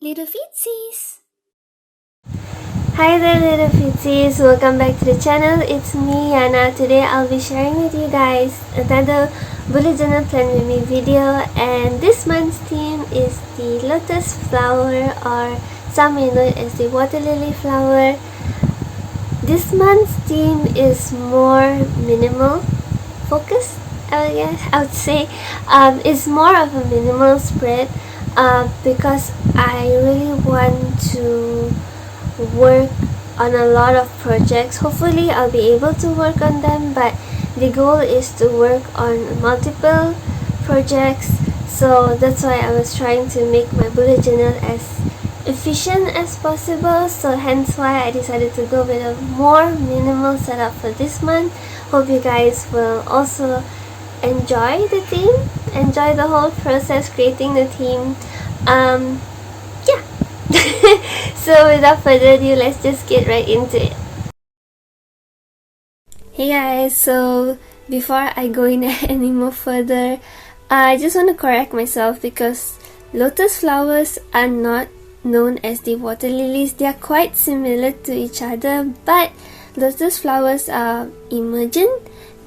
Little Feetsies! Hi there Little Feetsies, welcome back to the channel. It's me Yana. Today I'll be sharing with you guys another bullet journal plan with me video, and this month's theme is the lotus flower, or some may know it as the water lily flower. This month's theme is more minimal focused, I would say. It's more of a minimal spread because I really want to work on a lot of projects. Hopefully I'll be able to work on them, but the goal is to work on multiple projects, so that's why I was trying to make my bullet journal as efficient as possible. So hence why I decided to go with a more minimal setup for this month. Hope you guys will also enjoy the theme, enjoy the whole process creating the theme. Yeah. So without further ado, let's just get right into it. Hey guys, so before I go in any more further, I just want to correct myself because lotus flowers are not known as the water lilies. They are quite similar to each other, but lotus flowers are emergent,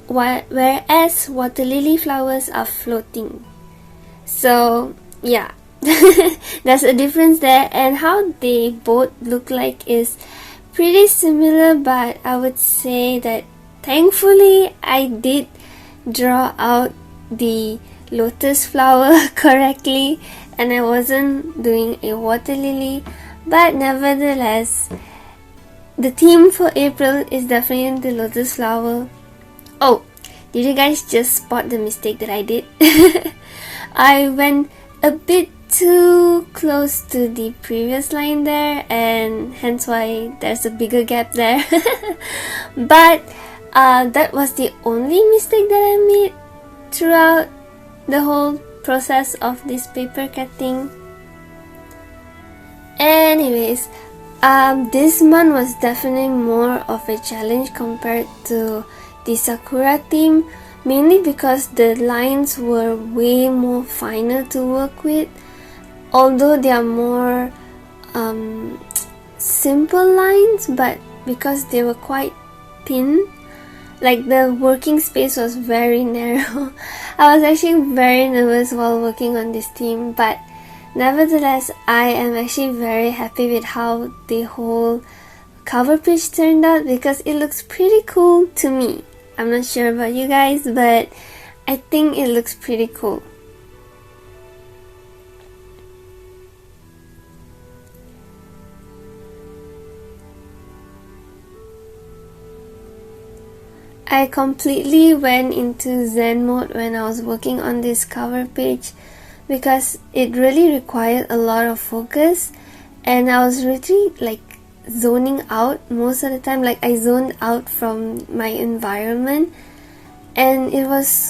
whereas water lily flowers are floating. So yeah, there's a difference there, and how they both look like is pretty similar, but I would say that thankfully I did draw out the lotus flower correctly and I wasn't doing a water lily. But nevertheless, the theme for April is definitely the lotus flower. Oh, did you guys just spot the mistake that I did? I went a bit too close to the previous line there, and hence why there's a bigger gap there. But that was the only mistake that I made throughout the whole process of this paper cutting. Anyways, this month was definitely more of a challenge compared to the Sakura theme, mainly because the lines were way more finer to work with. Although they are more simple lines, but because they were quite thin, like the working space was very narrow. I was actually very nervous while working on this theme, but nevertheless I am actually very happy with how the whole cover page turned out, because it looks pretty cool to me. I'm not sure about you guys, but I think it looks pretty cool. I completely went into Zen mode when I was working on this cover page, because it really required a lot of focus, and I was really like zoning out most of the time. Like I zoned out from my environment, and it was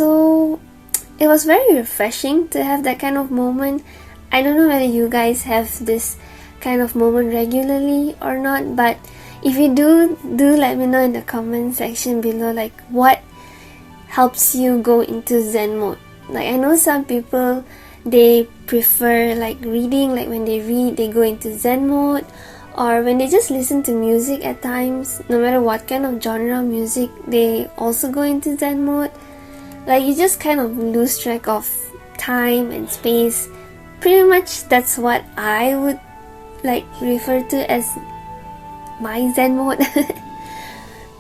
very refreshing to have that kind of moment. I don't know whether you guys have this kind of moment regularly or not, but if you do let me know in the comment section below, like what helps you go into Zen mode. Like I know some people, they prefer like reading, like when they read they go into Zen mode, or when they just listen to music at times, no matter what kind of genre of music, they also go into Zen mode. Like you just kind of lose track of time and space. Pretty much that's what I would like refer to as my Zen mode.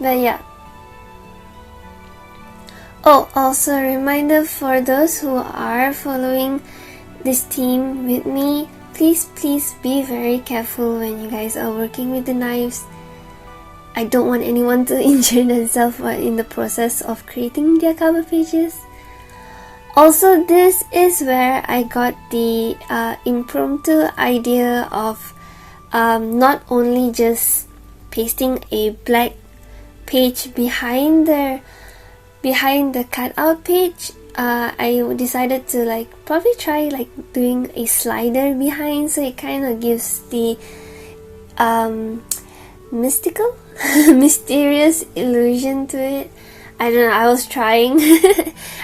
But yeah. Oh, also a reminder for those who are following this theme with me, please be very careful when you guys are working with the knives. I don't want anyone to injure themselves in the process of creating their cover pages. Also, this is where I got the impromptu idea of not only just pasting a black page behind the cutout page. I decided to like probably try like doing a slider behind, so it kind of gives the mystical mysterious illusion to it. I don't know, I was trying.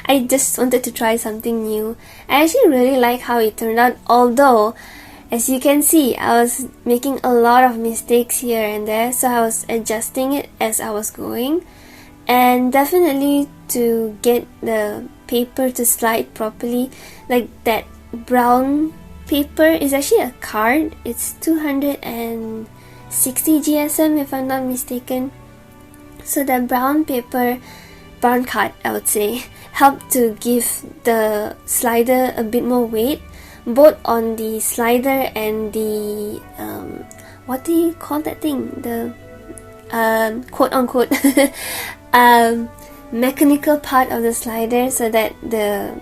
I just wanted to try something new. I actually really like how it turned out, although as you can see, I was making a lot of mistakes here and there, so I was adjusting it as I was going. And definitely to get the paper to slide properly, like that brown paper is actually a card. It's 260 GSM if I'm not mistaken. So that brown paper, brown card I would say, helped to give the slider a bit more weight, both on the slider and the what do you call that thing, the quote unquote mechanical part of the slider, so that the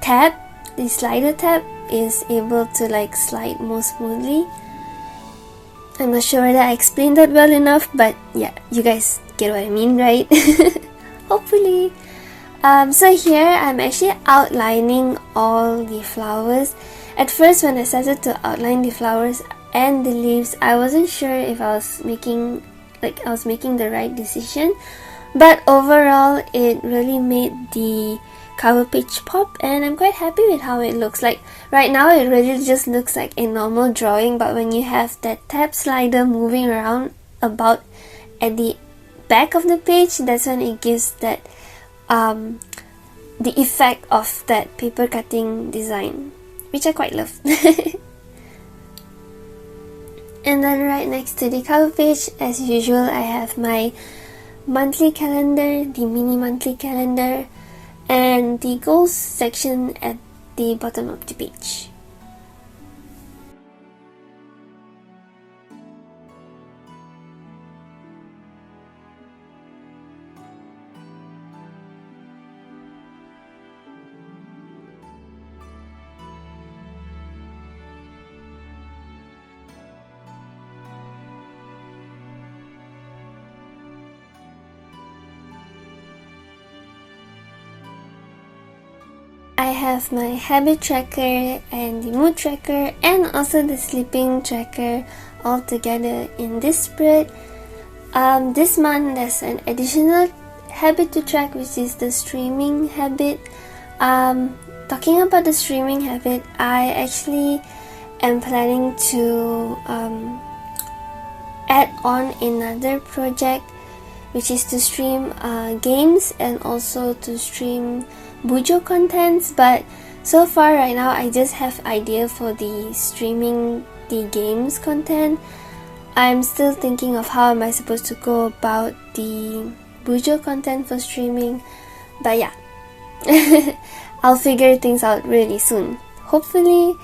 tab, the slider tab, is able to like slide more smoothly. I'm not sure whether I explained that well enough, but yeah, you guys get what I mean, right? Hopefully. So here I'm actually outlining all the flowers. At first, when I started to outline the flowers and the leaves, I wasn't sure if I was making the right decision, but overall it really made the cover page pop, and I'm quite happy with how it looks. Like right now it really just looks like a normal drawing, but when you have that tab slider moving around about at the back of the page, that's when it gives that the effect of that paper cutting design, which I quite love. And then right next to the cover page, as usual, I have my monthly calendar, the mini monthly calendar, and the goals section at the bottom of the page. I have my habit tracker and the mood tracker and also the sleeping tracker all together in this spread. This month there's an additional habit to track, which is the streaming habit. Talking about the streaming habit, I actually am planning to add on another project, which is to stream games and also to stream Bujo contents. But so far right now I just have idea for the streaming the games content. I'm still thinking of how am I supposed to go about the Bujo content for streaming, but yeah, I'll figure things out really soon, hopefully.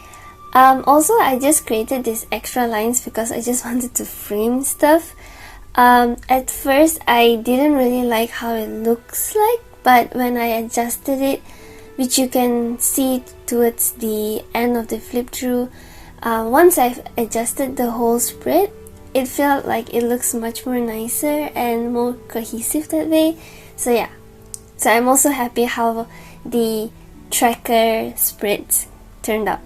Also, I just created these extra lines because I just wanted to frame stuff. At first I didn't really like how it looks like, but when I adjusted it, which you can see towards the end of the flip through, once I've adjusted the whole spread, it felt like it looks much more nicer and more cohesive that way. So yeah, so I'm also happy how the tracker spreads turned out.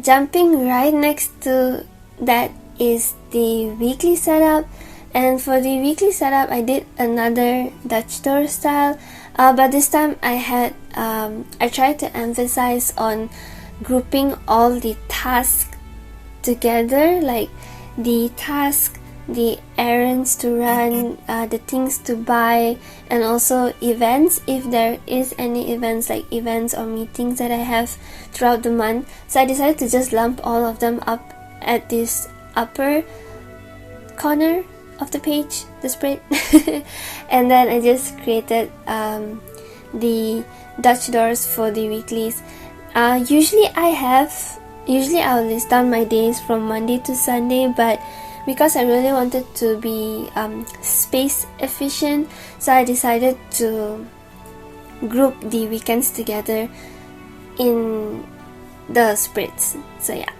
Jumping right next to that is the weekly setup, and for the weekly setup I did another Dutch door style, but this time I tried to emphasize on grouping all the tasks together, like the task, the errands to run, the things to buy, and also events, if there is any events, like events or meetings that I have throughout the month. So I decided to just lump all of them up at this upper corner of the page, the spread. And then I just created the Dutch doors for the weeklies. Usually I'll list down my days from Monday to Sunday, but because I really wanted to be space efficient, so I decided to group the weekends together in the spreads. So yeah.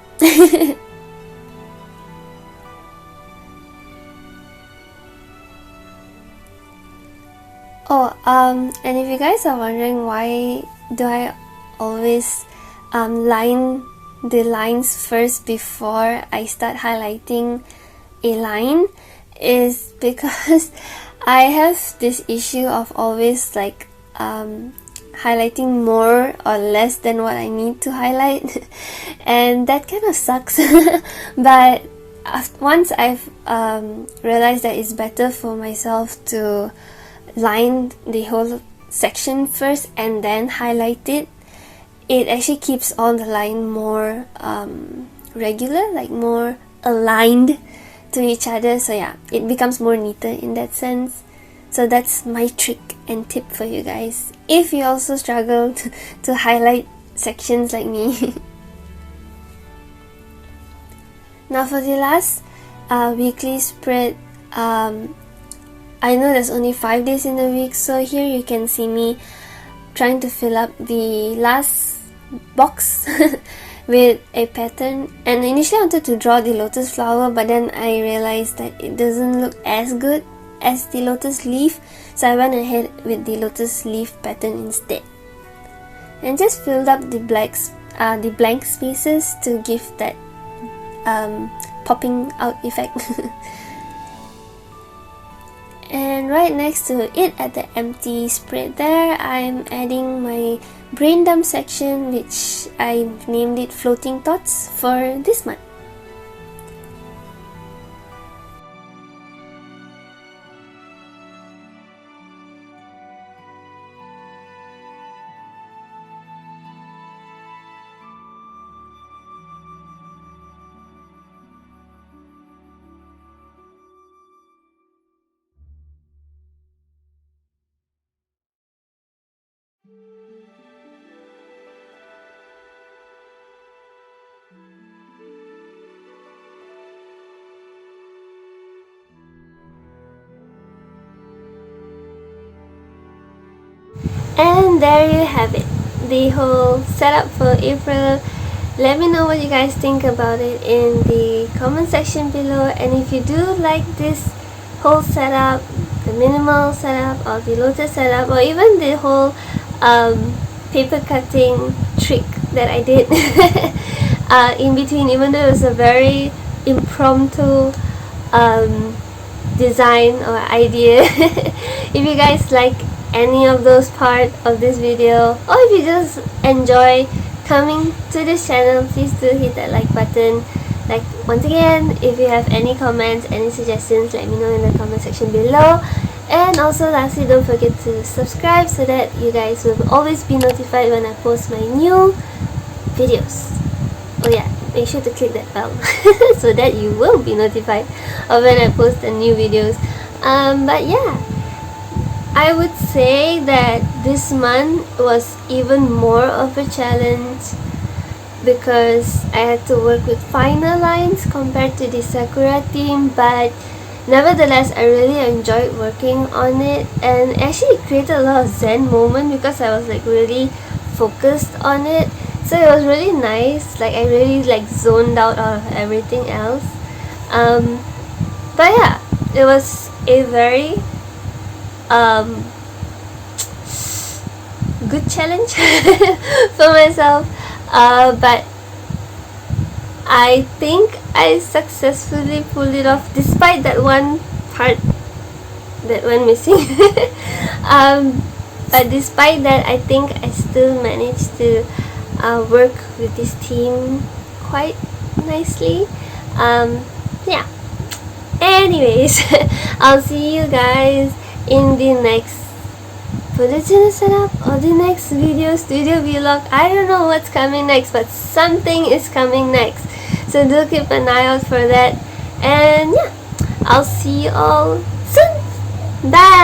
And if you guys are wondering why do I always line the lines first before I start highlighting a line, is because I have this issue of always like highlighting more or less than what I need to highlight and that kind of sucks but once I've realized that it's better for myself to line the whole section first and then highlight it, it actually keeps all the line more regular, like more aligned to each other. So yeah, it becomes more neater in that sense. So that's my trick and tip for you guys if you also struggle to highlight sections like me. Now for the last weekly spread, I know there's only 5 days in the week, so here you can see me trying to fill up the last box with a pattern. And initially I wanted to draw the lotus flower, but then I realized that it doesn't look as good as the lotus leaf, so I went ahead with the lotus leaf pattern instead and just filled up the blank spaces to give that popping out effect. And right next to it, at the empty spread there, I'm adding my brain dump section, which I named it Floating Thoughts for this month. And there you have it, the whole setup for April. Let me know what you guys think about it in the comment section below, and if you do like this whole setup, the minimal setup or the lotus setup, or even the whole paper cutting trick that I did in between, even though it was a very impromptu design or idea. If you guys like any of those part of this video, or if you just enjoy coming to this channel, please do hit that like button. Like, once again, if you have any comments, any suggestions, let me know in the comment section below. And also lastly, don't forget to subscribe so that you guys will always be notified when I post my new videos. Oh yeah, make sure to click that bell so that you will be notified of when I post the new videos. But yeah, I would say that this month was even more of a challenge because I had to work with finer lines compared to the Sakura theme, but nevertheless I really enjoyed working on it, and actually it created a lot of zen moment because I was like really focused on it. So it was really nice, like I really like zoned out of everything else. But yeah, it was a very good challenge for myself, but I think I successfully pulled it off despite that one part that went missing. But despite that, I think I still managed to work with this team quite nicely. Yeah, anyways, I'll see you guys in the next bullet journal setup or the next studio vlog. I don't know what's coming next, but something is coming next, so do keep an eye out for that. And yeah, I'll see you all soon. Bye.